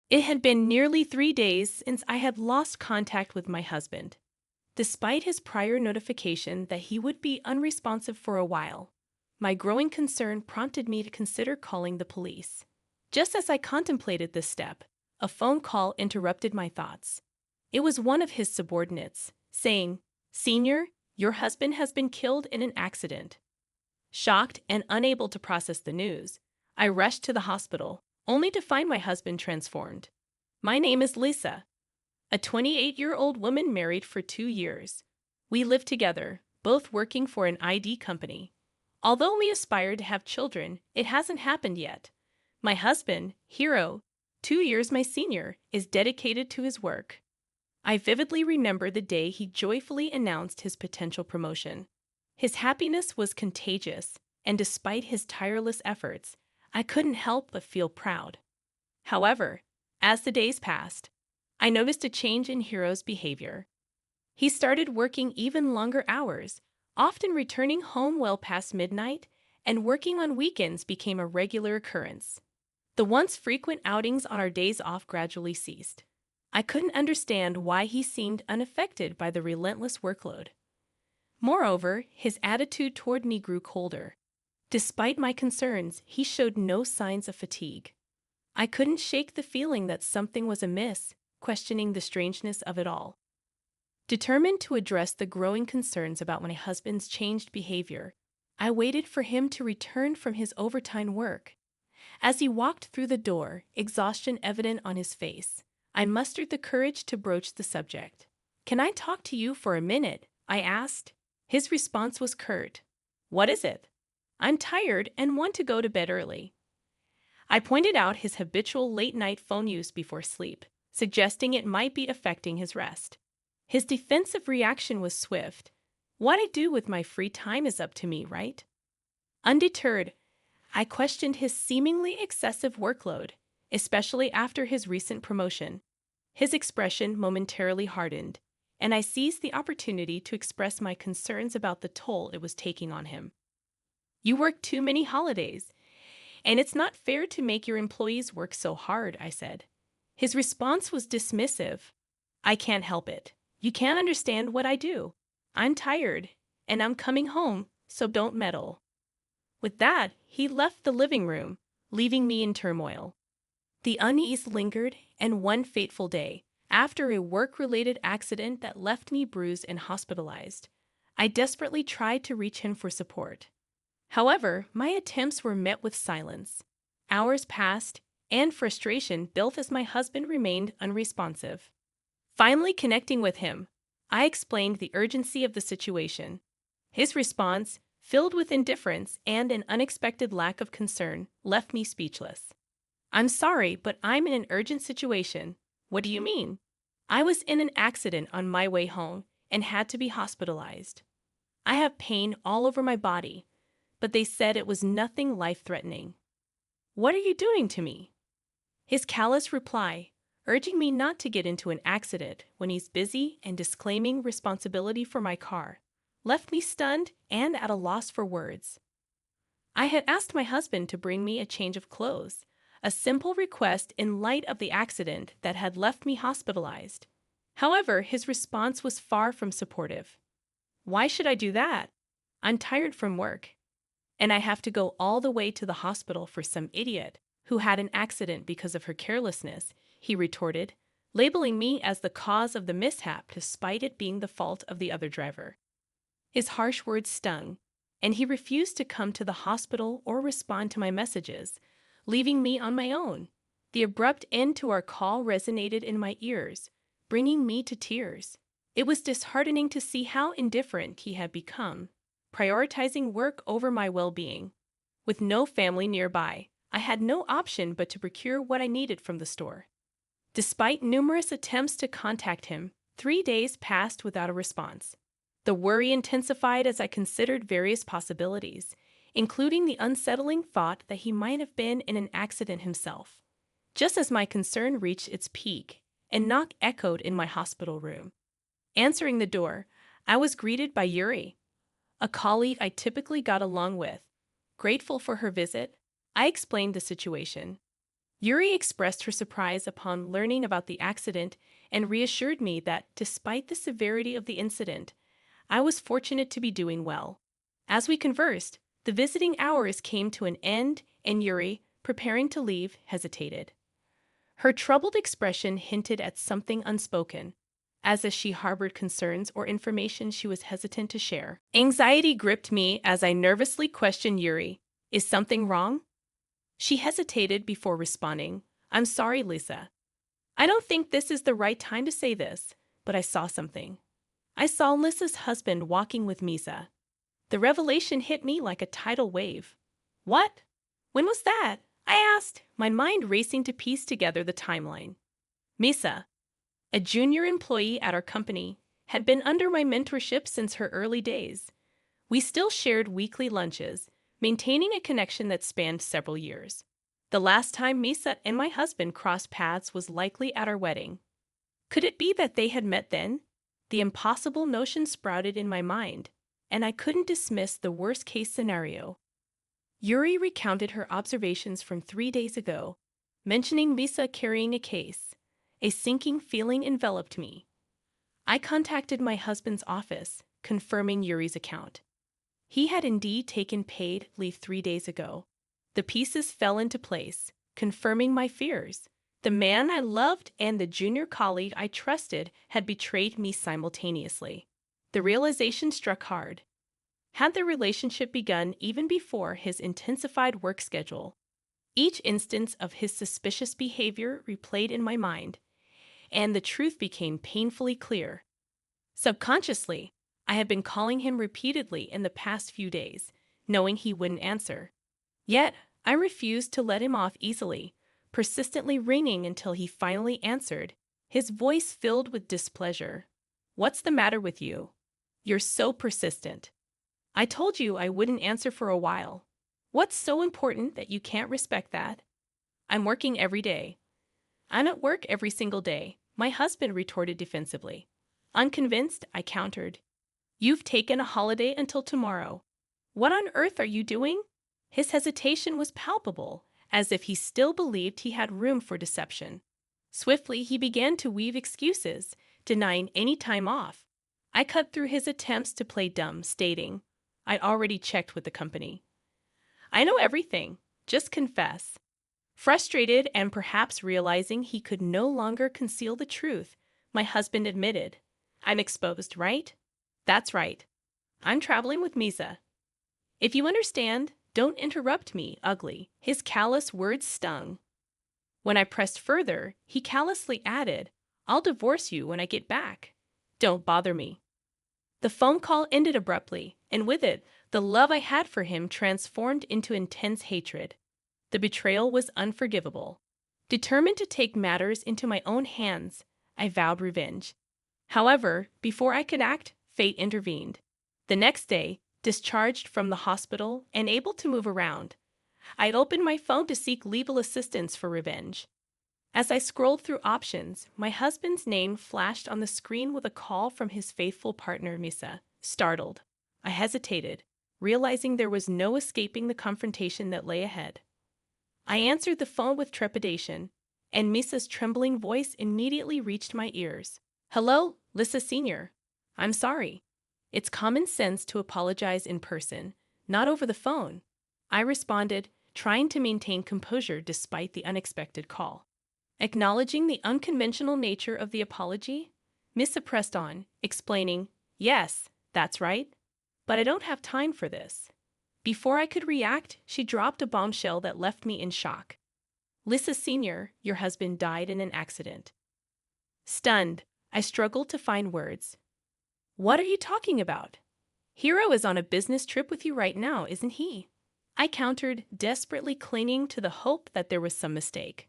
It had been nearly 3 days since I had lost contact with my husband. Despite his prior notification that he would be unresponsive for a while, my growing concern prompted me to consider calling the police. Just as I contemplated this step, a phone call interrupted my thoughts. It was one of his subordinates, saying, "Senior, your husband has been killed in an accident." Shocked and unable to process the news, I rushed to the hospital, only to find my husband transformed. My name is Lisa, a 28-year-old woman married for 2 years. We live together, both working for an ID company. Although we aspire to have children, it hasn't happened yet. My husband, Hero, 2 years my senior, is dedicated to his work. I vividly remember the day he joyfully announced his potential promotion. His happiness was contagious, and despite his tireless efforts, I couldn't help but feel proud. However, as the days passed, I noticed a change in Hero's behavior. He started working even longer hours, often returning home well past midnight, and working on weekends became a regular occurrence. The once frequent outings on our days off gradually ceased. I couldn't understand why he seemed unaffected by the relentless workload. Moreover, his attitude toward me grew colder. Despite my concerns, he showed no signs of fatigue. I couldn't shake the feeling that something was amiss, questioning the strangeness of it all. Determined to address the growing concerns about my husband's changed behavior, I waited for him to return from his overtime work. As he walked through the door, exhaustion evident on his face, I mustered the courage to broach the subject. "Can I talk to you for a minute?" I asked. His response was curt. "What is it?" "I'm tired and want to go to bed early." I pointed out his habitual late-night phone use before sleep, suggesting it might be affecting his rest. His defensive reaction was swift. "What I do with my free time is up to me, right?" Undeterred, I questioned his seemingly excessive workload, especially after his recent promotion. His expression momentarily hardened, and I seized the opportunity to express my concerns about the toll it was taking on him. "You work too many holidays, and it's not fair to make your employees work so hard," I said. His response was dismissive. "I can't help it. You can't understand what I do. I'm tired, and I'm coming home, so don't meddle." With that, he left the living room, leaving me in turmoil. The unease lingered, and one fateful day, after a work-related accident that left me bruised and hospitalized, I desperately tried to reach him for support. However, my attempts were met with silence. Hours passed, and frustration built as my husband remained unresponsive. Finally connecting with him, I explained the urgency of the situation. His response, filled with indifference and an unexpected lack of concern, left me speechless. "I'm sorry, but I'm in an urgent situation." "What do you mean?" "I was in an accident on my way home and had to be hospitalized. I have pain all over my body, but they said it was nothing life-threatening." "What are you doing to me?" His callous reply, urging me not to get into an accident when he's busy and disclaiming responsibility for my car, left me stunned and at a loss for words. I had asked my husband to bring me a change of clothes, a simple request in light of the accident that had left me hospitalized. However, his response was far from supportive. "Why should I do that? I'm tired from work, and I have to go all the way to the hospital for some idiot who had an accident because of her carelessness," he retorted, labeling me as the cause of the mishap despite it being the fault of the other driver. His harsh words stung, and he refused to come to the hospital or respond to my messages, leaving me on my own. The abrupt end to our call resonated in my ears, bringing me to tears. It was disheartening to see how indifferent he had become, prioritizing work over my well-being. With no family nearby, I had no option but to procure what I needed from the store. Despite numerous attempts to contact him, 3 days passed without a response. The worry intensified as I considered various possibilities, including the unsettling thought that he might have been in an accident himself. Just as my concern reached its peak, a knock echoed in my hospital room. Answering the door, I was greeted by Yuri, a colleague I typically got along with. Grateful for her visit, I explained the situation. Yuri expressed her surprise upon learning about the accident and reassured me that, despite the severity of the incident, I was fortunate to be doing well. As we conversed, the visiting hours came to an end, and Yuri, preparing to leave, hesitated. Her troubled expression hinted at something unspoken, as if she harbored concerns or information she was hesitant to share. Anxiety gripped me as I nervously questioned Yuri. Is something wrong? She hesitated before responding. I'm sorry, Lisa. I don't think this is the right time to say this, but I saw something. I saw Lisa's husband walking with Misa. The revelation hit me like a tidal wave. What? When was that? I asked, my mind racing to piece together the timeline. Misa, a junior employee at our company, had been under my mentorship since her early days. We still shared weekly lunches, maintaining a connection that spanned several years. The last time Misa and my husband crossed paths was likely at our wedding. Could it be that they had met then? The impossible notion sprouted in my mind, and I couldn't dismiss the worst-case scenario. Yuri recounted her observations from 3 days ago, mentioning Misa carrying a case. A sinking feeling enveloped me. I contacted my husband's office, confirming Yuri's account. He had indeed taken paid leave 3 days ago. The pieces fell into place, confirming my fears. The man I loved and the junior colleague I trusted had betrayed me simultaneously. The realization struck hard. Had the relationship begun even before his intensified work schedule? Each instance of his suspicious behavior replayed in my mind, and the truth became painfully clear. Subconsciously, I had been calling him repeatedly in the past few days, knowing he wouldn't answer. Yet, I refused to let him off easily, persistently ringing until he finally answered, his voice filled with displeasure. What's the matter with you? You're so persistent. I told you I wouldn't answer for a while. What's so important that you can't respect that? I'm working every day. I'm at work every single day, my husband retorted defensively. Unconvinced, I countered. You've taken a holiday until tomorrow. What on earth are you doing? His hesitation was palpable, as if he still believed he had room for deception. Swiftly, he began to weave excuses, denying any time off. I cut through his attempts to play dumb, stating, I'd already checked with the company. I know everything. Just confess. Frustrated and perhaps realizing he could no longer conceal the truth, my husband admitted, I'm exposed, right? That's right. I'm traveling with Misa. If you understand, don't interrupt me, ugly. His callous words stung. When I pressed further, he callously added, I'll divorce you when I get back. Don't bother me. The phone call ended abruptly, and with it, the love I had for him transformed into intense hatred. The betrayal was unforgivable. Determined to take matters into my own hands, I vowed revenge. However, before I could act, fate intervened. The next day, discharged from the hospital and able to move around, I'd opened my phone to seek legal assistance for revenge. As I scrolled through options, my husband's name flashed on the screen with a call from his faithful partner, Misa. Startled, I hesitated, realizing there was no escaping the confrontation that lay ahead. I answered the phone with trepidation, and Misa's trembling voice immediately reached my ears. Hello, Lisa Sr. I'm sorry. It's common sense to apologize in person, not over the phone. I responded, trying to maintain composure despite the unexpected call. Acknowledging the unconventional nature of the apology, Misa pressed on, explaining, Yes, that's right, but I don't have time for this. Before I could react, she dropped a bombshell that left me in shock. Lisa Sr., your husband died in an accident. Stunned, I struggled to find words. What are you talking about? Hiro is on a business trip with you right now, isn't he? I countered, desperately clinging to the hope that there was some mistake.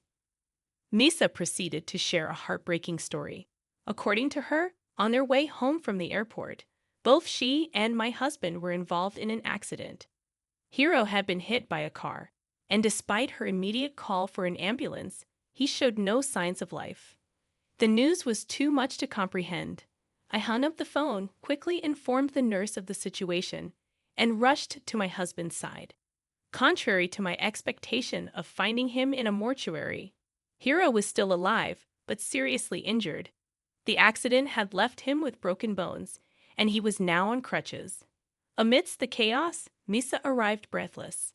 Misa proceeded to share a heartbreaking story. According to her, on their way home from the airport, both she and my husband were involved in an accident. Hiro had been hit by a car, and despite her immediate call for an ambulance, he showed no signs of life. The news was too much to comprehend. I hung up the phone, quickly informed the nurse of the situation, and rushed to my husband's side. contrary to my expectation of finding him in a mortuary. Hiro was still alive, but seriously injured. The accident had left him with broken bones, and he was now on crutches. Amidst the chaos, Misa arrived breathless.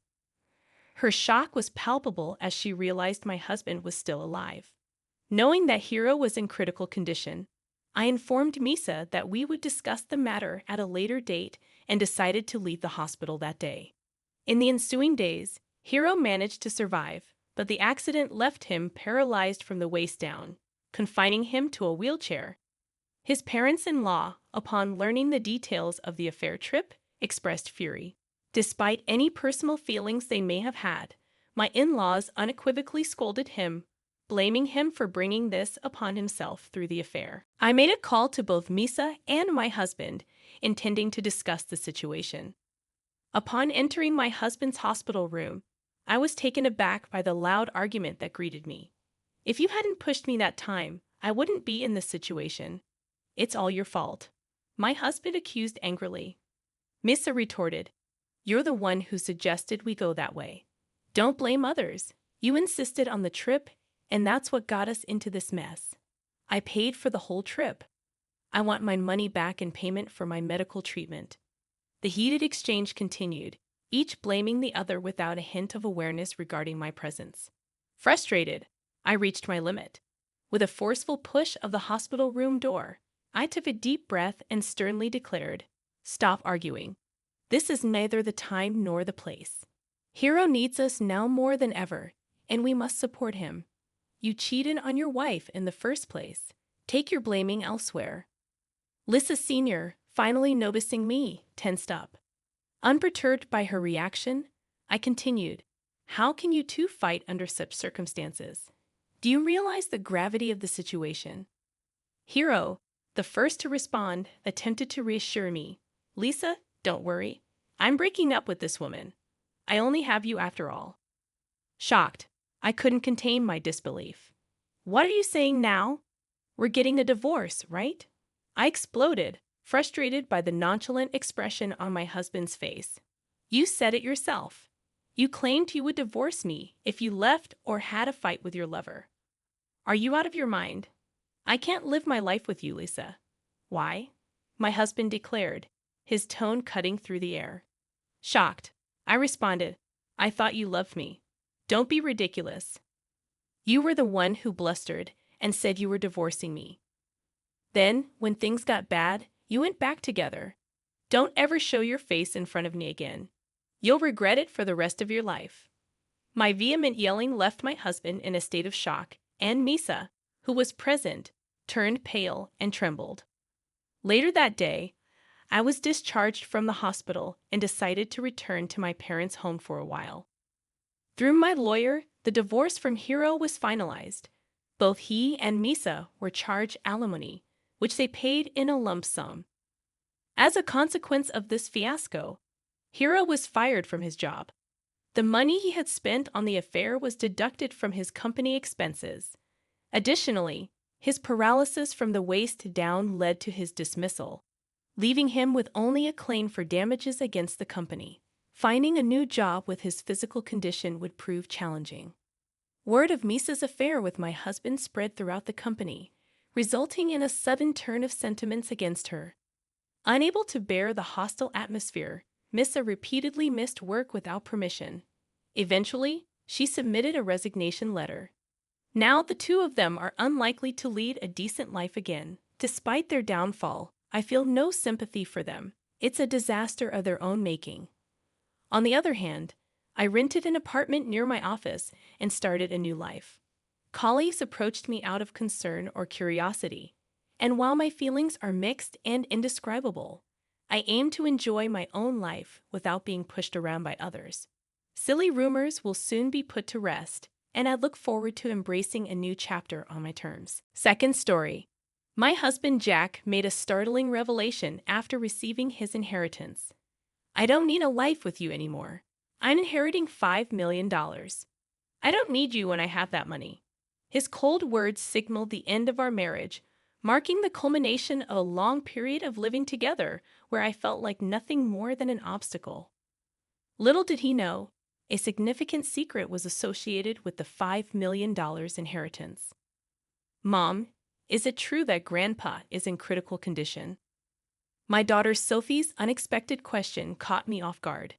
Her shock was palpable as she realized my husband was still alive. Knowing that Hiro was in critical condition, I informed Misa that we would discuss the matter at a later date and decided to leave the hospital that day. In the ensuing days, Hiro managed to survive, but the accident left him paralyzed from the waist down, confining him to a wheelchair. His parents-in-law, upon learning the details of the affair trip, expressed fury. Despite any personal feelings they may have had, my in-laws unequivocally scolded him, blaming him for bringing this upon himself through the affair. I made a call to both Misa and my husband, intending to discuss the situation. Upon entering my husband's hospital room, I was taken aback by the loud argument that greeted me. "If you hadn't pushed me that time, I wouldn't be in this situation. It's all your fault," my husband accused angrily. Misa retorted, "You're the one who suggested we go that way. Don't blame others. You insisted on the trip, and that's what got us into this mess. I paid for the whole trip. I want my money back in payment for my medical treatment." The heated exchange continued, each blaming the other without a hint of awareness regarding my presence. Frustrated, I reached my limit. With a forceful push of the hospital room door, I took a deep breath and sternly declared, "Stop arguing. This is neither the time nor the place. Hiro needs us now more than ever, and we must support him. You cheated on your wife in the first place. Take your blaming elsewhere." Lissa Sr., finally noticing me, tensed up. Unperturbed by her reaction, I continued, "How can you two fight under such circumstances? Do you realize the gravity of the situation?" Hiro, the first to respond, attempted to reassure me. "Lisa, don't worry. I'm breaking up with this woman. I only have you after all." Shocked, I couldn't contain my disbelief. "What are you saying now? We're getting a divorce, right?" I exploded, frustrated by the nonchalant expression on my husband's face. "You said it yourself. You claimed you would divorce me if you left or had a fight with your lover. Are you out of your mind? I can't live my life with you, Lisa." "Why?" my husband declared, his tone cutting through the air. Shocked, I responded, "I thought you loved me. Don't be ridiculous. You were the one who blustered and said you were divorcing me. Then, when things got bad, you went back together. Don't ever show your face in front of me again. You'll regret it for the rest of your life." My vehement yelling left my husband in a state of shock, and Misa, who was present, turned pale and trembled. Later that day, I was discharged from the hospital and decided to return to my parents' home for a while. Through my lawyer, the divorce from Hiro was finalized. Both he and Misa were charged alimony, which they paid in a lump sum. As a consequence of this fiasco, Hiro was fired from his job. The money he had spent on the affair was deducted from his company expenses. Additionally, his paralysis from the waist down led to his dismissal, leaving him with only a claim for damages against the company. Finding a new job with his physical condition would prove challenging. Word of Misa's affair with my husband spread throughout the company, resulting in a sudden turn of sentiments against her. Unable to bear the hostile atmosphere, Misa repeatedly missed work without permission. Eventually, she submitted a resignation letter. Now the two of them are unlikely to lead a decent life again. Despite their downfall, I feel no sympathy for them. It's a disaster of their own making. On the other hand, I rented an apartment near my office and started a new life. Colleagues approached me out of concern or curiosity, and while my feelings are mixed and indescribable, I aim to enjoy my own life without being pushed around by others. Silly rumors will soon be put to rest, and I look forward to embracing a new chapter on my terms. Second story. My husband Jack made a startling revelation after receiving his inheritance. "I don't need a life with you anymore. I'm inheriting $5 million. I don't need you when I have that money." His cold words signaled the end of our marriage, marking the culmination of a long period of living together where I felt like nothing more than an obstacle. Little did he know, a significant secret was associated with the $5 million inheritance. Mom, is it true that Grandpa is in critical condition? My daughter Sophie's unexpected question caught me off guard.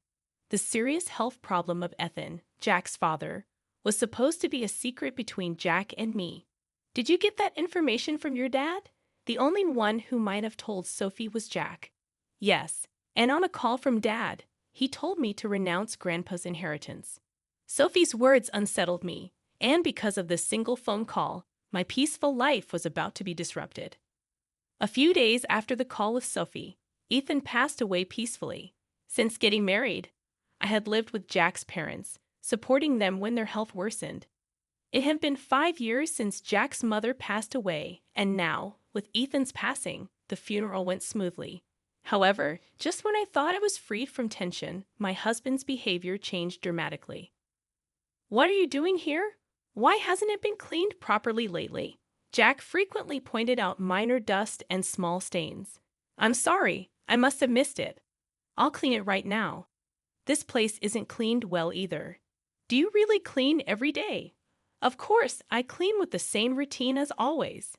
The serious health problem of Ethan, Jack's father, was supposed to be a secret between Jack and me. Did you get that information from your dad? The only one who might have told Sophie was Jack. Yes, and on a call from Dad, he told me to renounce Grandpa's inheritance. Sophie's words unsettled me, and because of this single phone call, my peaceful life was about to be disrupted. A few days after the call with Sophie, Ethan passed away peacefully. Since getting married, I had lived with Jack's parents, supporting them when their health worsened. It had been 5 years since Jack's mother passed away, and now, with Ethan's passing, the funeral went smoothly. However, just when I thought I was freed from tension, my husband's behavior changed dramatically. "What are you doing here? Why hasn't it been cleaned properly lately?" Jack frequently pointed out minor dust and small stains. "I'm sorry, I must have missed it. I'll clean it right now. This place isn't cleaned well either." "Do you really clean every day?" "Of course, I clean with the same routine as always."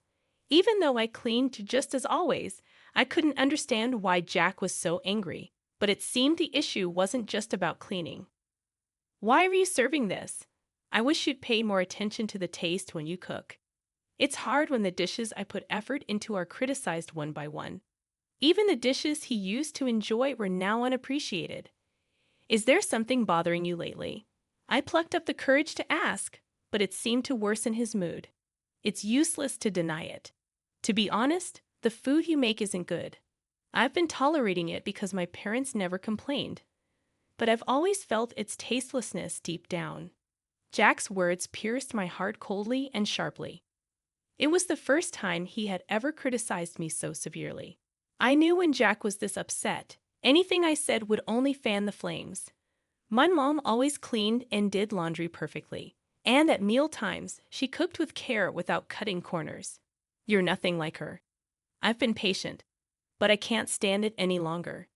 Even though I cleaned just as always, I couldn't understand why Jack was so angry, but it seemed the issue wasn't just about cleaning. "Why are you serving this? I wish you'd pay more attention to the taste when you cook." It's hard when the dishes I put effort into are criticized one by one. Even the dishes he used to enjoy were now unappreciated. "Is there something bothering you lately?" I plucked up the courage to ask, but it seemed to worsen his mood. It's useless to deny it. To be honest, the food you make isn't good. I've been tolerating it because my parents never complained, but I've always felt its tastelessness deep down. Jack's words pierced my heart coldly and sharply. It was the first time he had ever criticized me so severely. I knew when Jack was this upset, anything I said would only fan the flames. My mom always cleaned and did laundry perfectly, and at meal times, she cooked with care without cutting corners. "You're nothing like her." I've been patient, but I can't stand it any longer.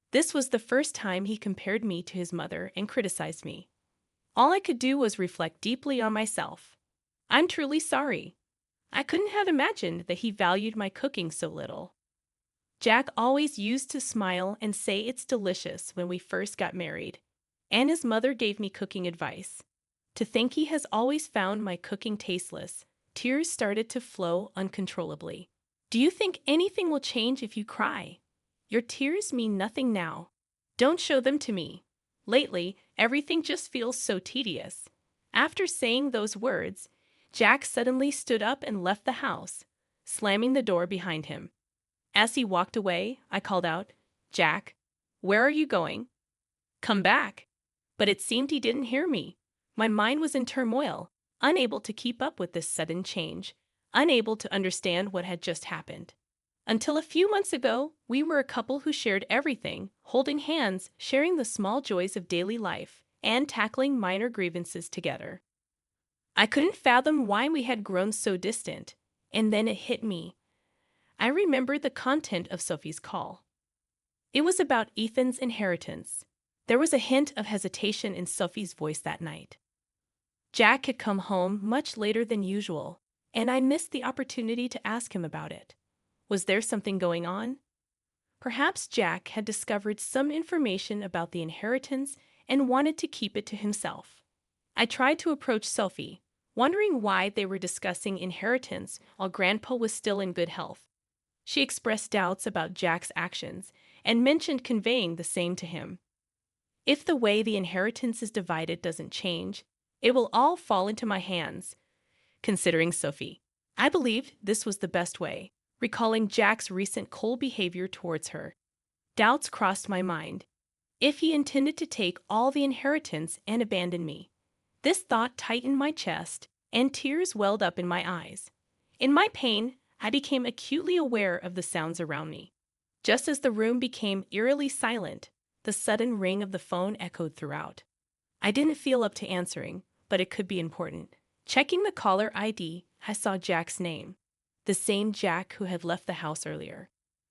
This was the first time he compared me to his mother and criticized me. All I could do was reflect deeply on myself. I'm truly sorry. I couldn't have imagined that he valued my cooking so little. Jack always used to smile and say it's delicious when we first got married, and his mother gave me cooking advice. To think he has always found my cooking tasteless, tears started to flow uncontrollably. "Do you think anything will change if you cry? Your tears mean nothing now. Don't show them to me. Lately, everything just feels so tedious." After saying those words, Jack suddenly stood up and left the house, slamming the door behind him. As he walked away, I called out, "Jack, where are you going? Come back." But it seemed he didn't hear me. My mind was in turmoil, unable to keep up with this sudden change, unable to understand what had just happened. Until a few months ago, we were a couple who shared everything, holding hands, sharing the small joys of daily life, and tackling minor grievances together. I couldn't fathom why we had grown so distant, and then it hit me. I remembered the content of Sophie's call. It was about Ethan's inheritance. There was a hint of hesitation in Sophie's voice that night. Jack had come home much later than usual, and I missed the opportunity to ask him about it. Was there something going on? Perhaps Jack had discovered some information about the inheritance and wanted to keep it to himself. I tried to approach Sophie, wondering why they were discussing inheritance while Grandpa was still in good health. She expressed doubts about Jack's actions and mentioned conveying the same to him. "If the way the inheritance is divided doesn't change, it will all fall into my hands." Considering Sophie, I believed this was the best way, recalling Jack's recent cold behavior towards her. Doubts crossed my mind. If he intended to take all the inheritance and abandon me? This thought tightened my chest, and tears welled up in my eyes. In my pain, I became acutely aware of the sounds around me. Just as the room became eerily silent, the sudden ring of the phone echoed throughout. I didn't feel up to answering, but it could be important. Checking the caller ID, I saw Jack's name, the same Jack who had left the house earlier.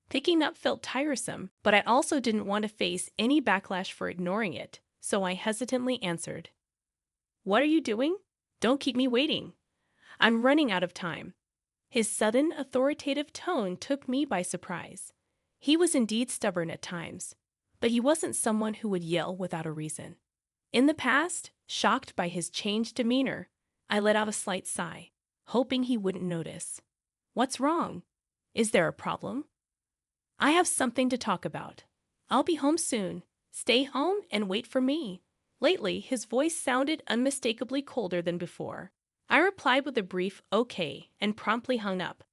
Picking up felt tiresome, but I also didn't want to face any backlash for ignoring it, so I hesitantly answered, "What are you doing? Don't keep me waiting. I'm running out of time." His sudden, authoritative tone took me by surprise. He was indeed stubborn at times, but he wasn't someone who would yell without a reason. In the past, shocked by his changed demeanor, I let out a slight sigh, hoping he wouldn't notice. "What's wrong? Is there a problem?" "I have something to talk about. I'll be home soon. Stay home and wait for me." Lately, his voice sounded unmistakably colder than before. I replied with a brief "okay" and promptly hung up.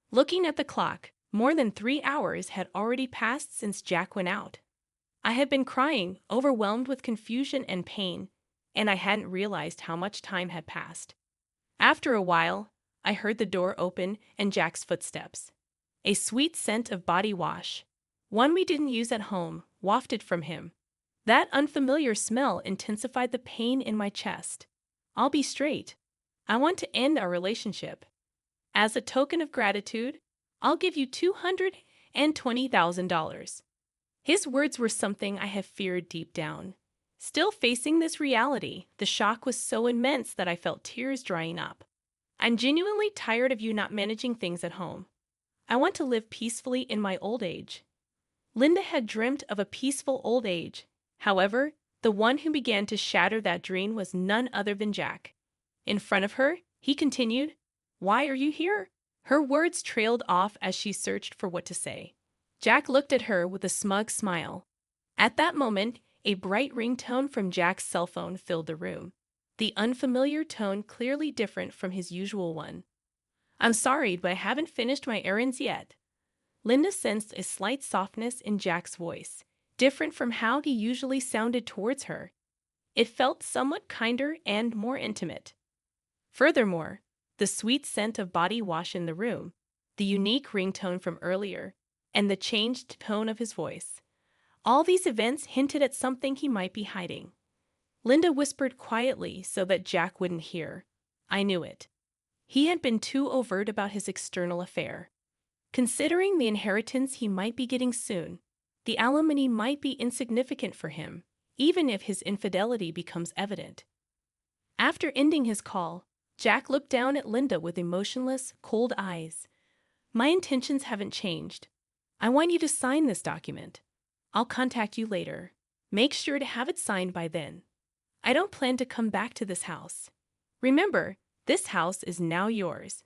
Looking at the clock, more than 3 hours had already passed since Jack went out. I had been crying, overwhelmed with confusion and pain, and I hadn't realized how much time had passed. After a while, I heard the door open and Jack's footsteps. A sweet scent of body wash, one we didn't use at home, wafted from him. That unfamiliar smell intensified the pain in my chest. "I'll be straight. I want to end our relationship. As a token of gratitude, I'll give you $220,000. His words were something I have feared deep down. Still facing this reality, the shock was so immense that I felt tears drying up. "I'm genuinely tired of you not managing things at home. I want to live peacefully in my old age." Linda had dreamt of a peaceful old age. However, the one who began to shatter that dream was none other than Jack. In front of her, he continued, "Why are you here?" Her words trailed off as she searched for what to say. Jack looked at her with a smug smile. At that moment, a bright ringtone from Jack's cell phone filled the room, the unfamiliar tone clearly different from his usual one. "I'm sorry, but I haven't finished my errands yet." Linda sensed a slight softness in Jack's voice, different from how he usually sounded towards her. It felt somewhat kinder and more intimate. Furthermore, the sweet scent of body wash in the room, the unique ringtone from earlier, and the changed tone of his voice. All these events hinted at something he might be hiding. Linda whispered quietly so that Jack wouldn't hear. I knew it. He had been too overt about his external affair. Considering the inheritance he might be getting soon, the alimony might be insignificant for him, even if his infidelity becomes evident. After ending his call, Jack looked down at Linda with emotionless, cold eyes. "My intentions haven't changed. I want you to sign this document. I'll contact you later. Make sure to have it signed by then. I don't plan to come back to this house. Remember, this house is now yours."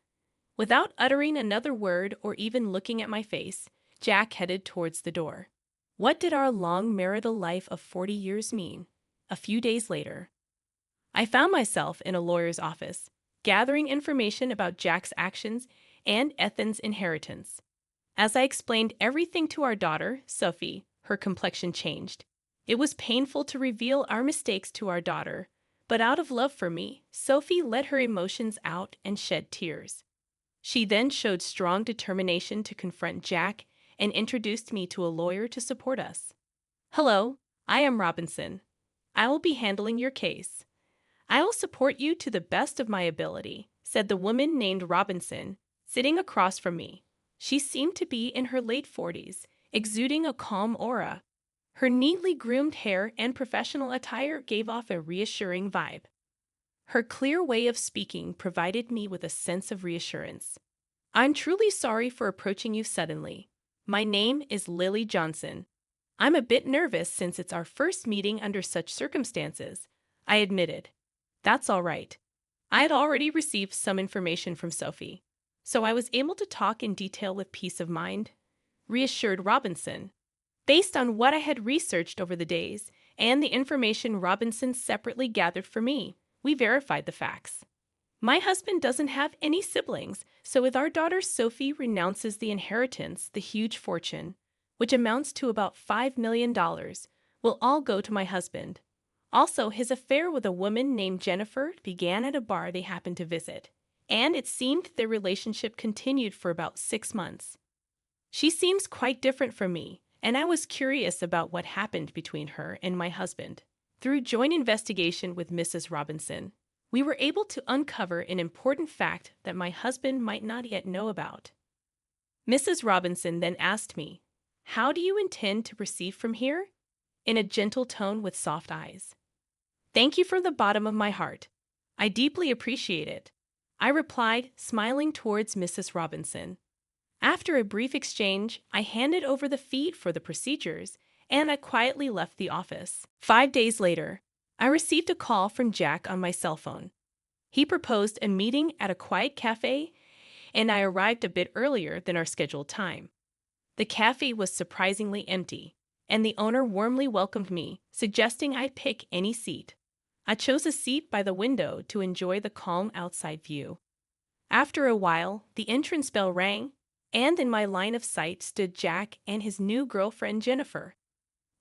Without uttering another word or even looking at my face, Jack headed towards the door. What did our long marital life of 40 years mean? A few days later, I found myself in a lawyer's office, gathering information about Jack's actions and Ethan's inheritance. As I explained everything to our daughter, Sophie, her complexion changed. It was painful to reveal our mistakes to our daughter, but out of love for me, Sophie let her emotions out and shed tears. She then showed strong determination to confront Jack and introduced me to a lawyer to support us. "Hello, I am Robinson. I will be handling your case. I will support you to the best of my ability," said the woman named Robinson, sitting across from me. She seemed to be in her late 40s, exuding a calm aura. Her neatly groomed hair and professional attire gave off a reassuring vibe. Her clear way of speaking provided me with a sense of reassurance. "I'm truly sorry for approaching you suddenly. My name is Lily Johnson. I'm a bit nervous since it's our first meeting under such circumstances," I admitted. "That's all right. I had already received some information from Sophie, so I was able to talk in detail with peace of mind," reassured Robinson. Based on what I had researched over the days and the information Robinson separately gathered for me, we verified the facts. My husband doesn't have any siblings, so if our daughter Sophie renounces the inheritance, the huge fortune, which amounts to about $5 million, will all go to my husband. Also, his affair with a woman named Jennifer began at a bar they happened to visit, and it seemed their relationship continued for about 6 months. She seems quite different from me, and I was curious about what happened between her and my husband. Through joint investigation with Mrs. Robinson, we were able to uncover an important fact that my husband might not yet know about. Mrs. Robinson then asked me, "How do you intend to proceed from here?" in a gentle tone with soft eyes. "Thank you from the bottom of my heart. I deeply appreciate it," I replied, smiling towards Mrs. Robinson. After a brief exchange, I handed over the fee for the procedures, and I quietly left the office. 5 days later, I received a call from Jack on my cell phone. He proposed a meeting at a quiet cafe, and I arrived a bit earlier than our scheduled time. The cafe was surprisingly empty, and the owner warmly welcomed me, suggesting I pick any seat. I chose a seat by the window to enjoy the calm outside view. After a while, the entrance bell rang, and in my line of sight stood Jack and his new girlfriend Jennifer.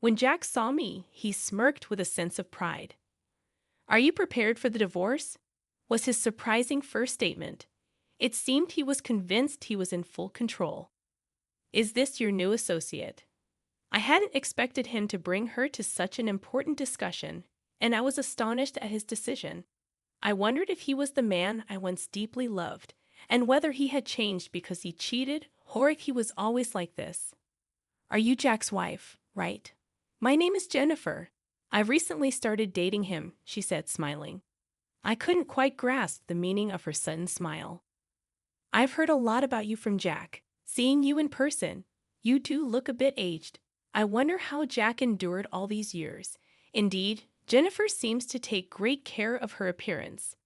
When Jack saw me, he smirked with a sense of pride. "Are you prepared for the divorce?" was his surprising first statement. It seemed he was convinced he was in full control. "Is this your new associate?" I hadn't expected him to bring her to such an important discussion, and I was astonished at his decision. I wondered if he was the man I once deeply loved, and whether he had changed because he cheated, or if he was always like this. "Are you Jack's wife, right?" "My name is Jennifer. I've recently started dating him," she said, smiling. I couldn't quite grasp the meaning of her sudden smile. "I've heard a lot about you from Jack. Seeing you in person, you do look a bit aged. I wonder how Jack endured all these years. Indeed, Jennifer seems to take great care of her appearance.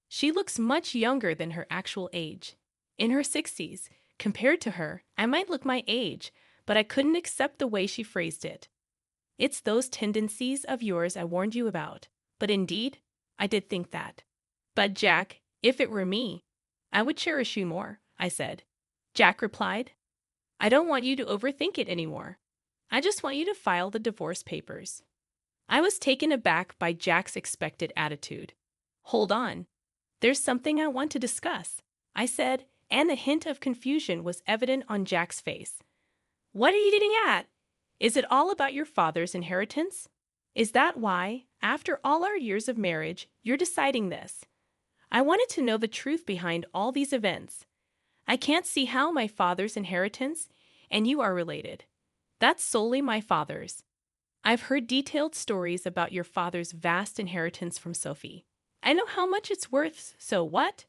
She looks much younger than her actual age. In her 60s. Compared to her, I might look my age, but I couldn't accept the way she phrased it. It's those tendencies of yours I warned you about. But indeed, I did think that. But Jack, if it were me, I would cherish you more," I said. Jack replied, "I don't want you to overthink it anymore. I just want you to file the divorce papers." I was taken aback by Jack's expected attitude. "Hold on. There's something I want to discuss," I said, and a hint of confusion was evident on Jack's face. "What are you getting at? Is it all about your father's inheritance? Is that why, after all our years of marriage, you're deciding this?" I wanted to know the truth behind all these events. "I can't see how my father's inheritance and you are related. That's solely my father's. I've heard detailed stories about your father's vast inheritance from Sophie. I know how much it's worth, so what?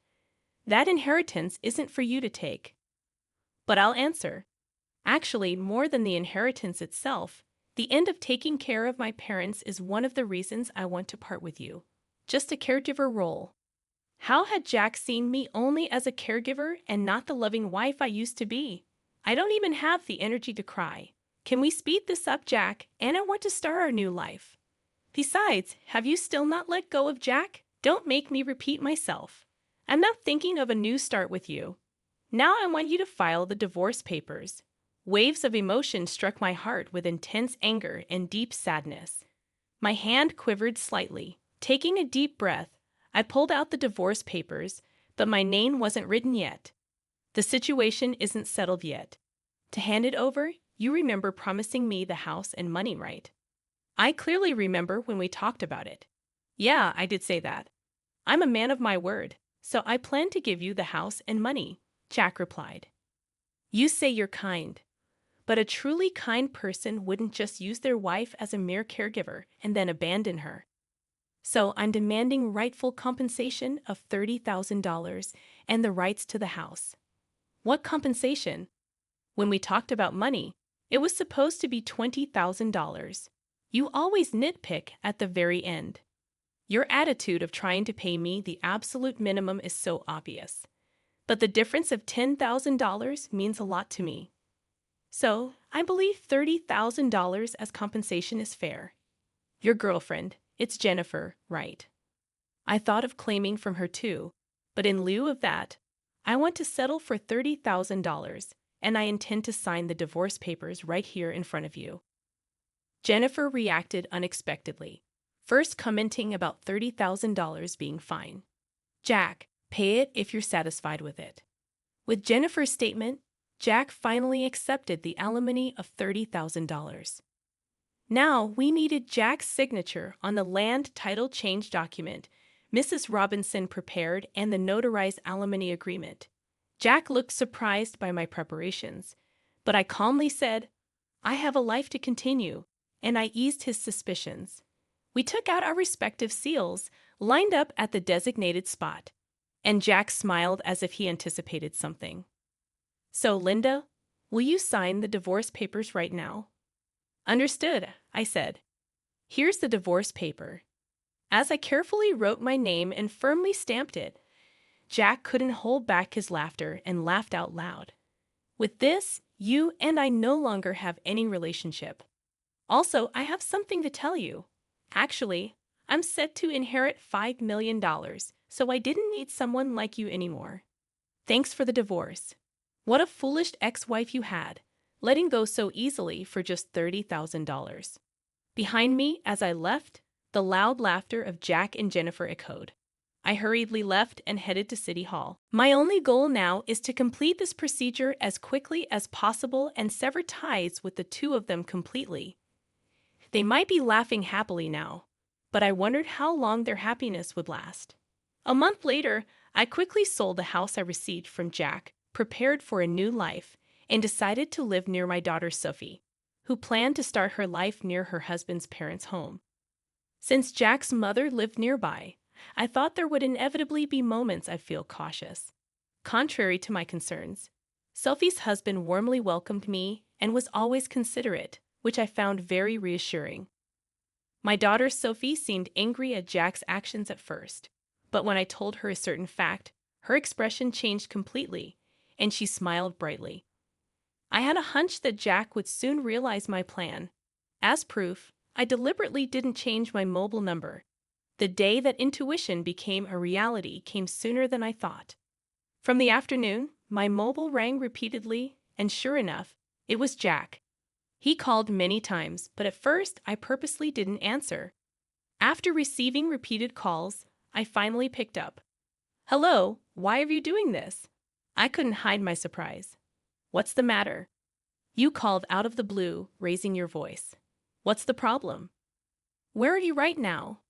That inheritance isn't for you to take." But I'll answer. Actually, more than the inheritance itself, the end of taking care of my parents is one of the reasons I want to part with you. Just a caregiver role. How had Jack seen me only as a caregiver and not the loving wife I used to be? I don't even have the energy to cry. Can we speed this up, Jack? And I want to start our new life. Besides, have you still not let go of Jack? Don't make me repeat myself. I'm not thinking of a new start with you. Now I want you to file the divorce papers. Waves of emotion struck my heart with intense anger and deep sadness. My hand quivered slightly. Taking a deep breath, I pulled out the divorce papers, but my name wasn't written yet. The situation isn't settled yet. To hand it over, you remember promising me the house and money, right? I clearly remember when we talked about it. Yeah, I did say that. I'm a man of my word, so I plan to give you the house and money, Jack replied. You say you're kind, but a truly kind person wouldn't just use their wife as a mere caregiver and then abandon her. So I'm demanding rightful compensation of $30,000 and the rights to the house. What compensation? When we talked about money, it was supposed to be $20,000. You always nitpick at the very end. Your attitude of trying to pay me the absolute minimum is so obvious. But the difference of $10,000 means a lot to me. So I believe $30,000 as compensation is fair. Your girlfriend, it's Jennifer, right? I thought of claiming from her too, but in lieu of that, I want to settle for $30,000, and I intend to sign the divorce papers right here in front of you. Jennifer reacted unexpectedly, first commenting about $30,000 being fine. Jack, pay it if you're satisfied with it. With Jennifer's statement, Jack finally accepted the alimony of $30,000. Now we needed Jack's signature on the land title change document Mrs. Robinson prepared and the notarized alimony agreement. Jack looked surprised by my preparations, but I calmly said, I have a life to continue, and I eased his suspicions. We took out our respective seals, lined up at the designated spot, and Jack smiled as if he anticipated something. "So, Linda, will you sign the divorce papers right now?" "Understood," I said. "Here's the divorce paper." As I carefully wrote my name and firmly stamped it, Jack couldn't hold back his laughter and laughed out loud. "With this, you and I no longer have any relationship. Also, I have something to tell you. Actually, I'm set to inherit $5 million, so I didn't need someone like you anymore. Thanks for the divorce. What a foolish ex-wife you had, letting go so easily for just $30,000. Behind me, as I left, the loud laughter of Jack and Jennifer echoed. I hurriedly left and headed to City Hall. My only goal now is to complete this procedure as quickly as possible and sever ties with the two of them completely. They might be laughing happily now, but I wondered how long their happiness would last. A month later, I quickly sold the house I received from Jack, prepared for a new life, and decided to live near my daughter Sophie, who planned to start her life near her husband's parents' home. Since Jack's mother lived nearby, I thought there would inevitably be moments I'd feel cautious. Contrary to my concerns, Sophie's husband warmly welcomed me and was always considerate, which I found very reassuring. My daughter Sophie seemed angry at Jack's actions at first, but when I told her a certain fact, her expression changed completely, and she smiled brightly. I had a hunch that Jack would soon realize my plan. As proof, I deliberately didn't change my mobile number. The day that intuition became a reality came sooner than I thought. From the afternoon, my mobile rang repeatedly, and sure enough, it was Jack. He called many times, but at first I purposely didn't answer. After receiving repeated calls, I finally picked up. "Hello, why are you doing this?" I couldn't hide my surprise. "What's the matter?" "You called out of the blue, raising your voice. What's the problem?" "Where are you right now?"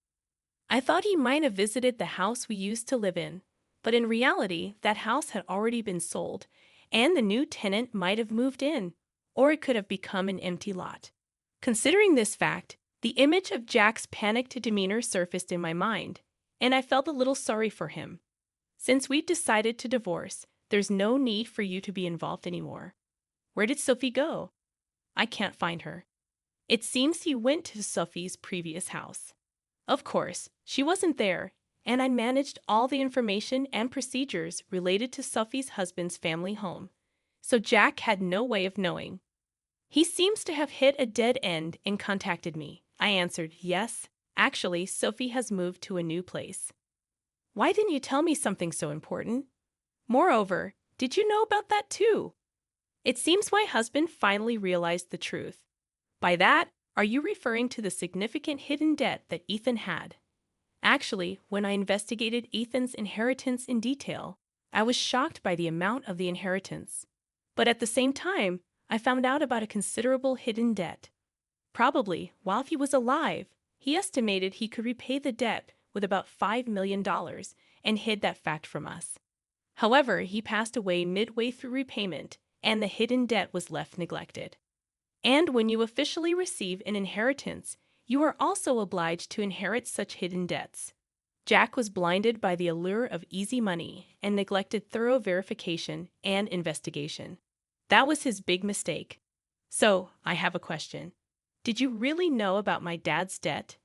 I thought he might have visited the house we used to live in, but in reality, that house had already been sold, and the new tenant might have moved in, or it could have become an empty lot. Considering this fact, the image of Jack's panicked demeanor surfaced in my mind, and I felt a little sorry for him. "Since we've decided to divorce, there's no need for you to be involved anymore." "Where did Sophie go?" "I can't find her." "It seems he went to Sophie's previous house." Of course, she wasn't there, and I managed all the information and procedures related to Sophie's husband's family home, so Jack had no way of knowing. "He seems to have hit a dead end and contacted me." I answered, "Yes, actually, Sophie has moved to a new place." "Why didn't you tell me something so important? Moreover, did you know about that too?" It seems my husband finally realized the truth. By that, are you referring to the significant hidden debt that Ethan had? Actually, when I investigated Ethan's inheritance in detail, I was shocked by the amount of the inheritance. But at the same time, I found out about a considerable hidden debt. Probably, while he was alive, he estimated he could repay the debt with about $5 million and hid that fact from us. However, he passed away midway through repayment, and the hidden debt was left neglected. And when you officially receive an inheritance, you are also obliged to inherit such hidden debts. Jack was blinded by the allure of easy money and neglected thorough verification and investigation. That was his big mistake. So, I have a question. Did you really know about my dad's debt?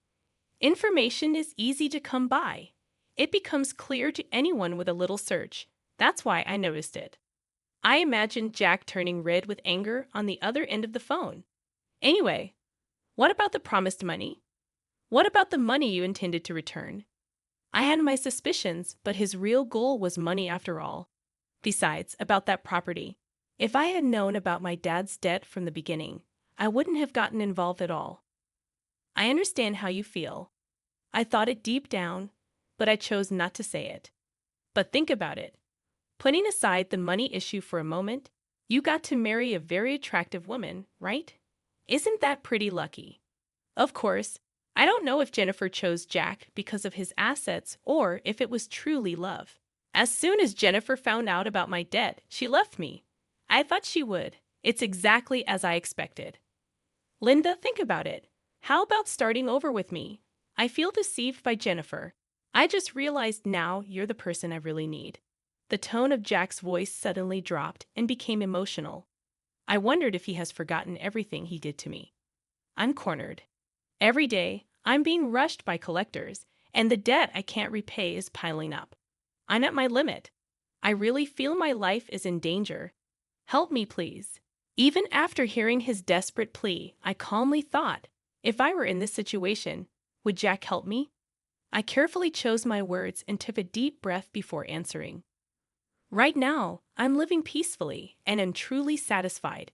Information is easy to come by. It becomes clear to anyone with a little search. That's why I noticed it. I imagined Jack turning red with anger on the other end of the phone. Anyway, what about the promised money? What about the money you intended to return? I had my suspicions, but his real goal was money after all. Besides, about that property. If I had known about my dad's debt from the beginning, I wouldn't have gotten involved at all. I understand how you feel. I thought it deep down, but I chose not to say it. But think about it. Putting aside the money issue for a moment, you got to marry a very attractive woman, right? Isn't that pretty lucky? Of course, I don't know if Jennifer chose Jack because of his assets or if it was truly love. As soon as Jennifer found out about my debt, she left me. I thought she would. It's exactly as I expected. Linda, think about it. How about starting over with me? I feel deceived by Jennifer. I just realized now you're the person I really need. The tone of Jack's voice suddenly dropped and became emotional. I wondered if he has forgotten everything he did to me. I'm cornered. Every day, I'm being rushed by collectors, and the debt I can't repay is piling up. I'm at my limit. I really feel my life is in danger. Help me, please. Even after hearing his desperate plea, I calmly thought, if I were in this situation, would Jack help me? I carefully chose my words and took a deep breath before answering. Right now, I'm living peacefully and am truly satisfied.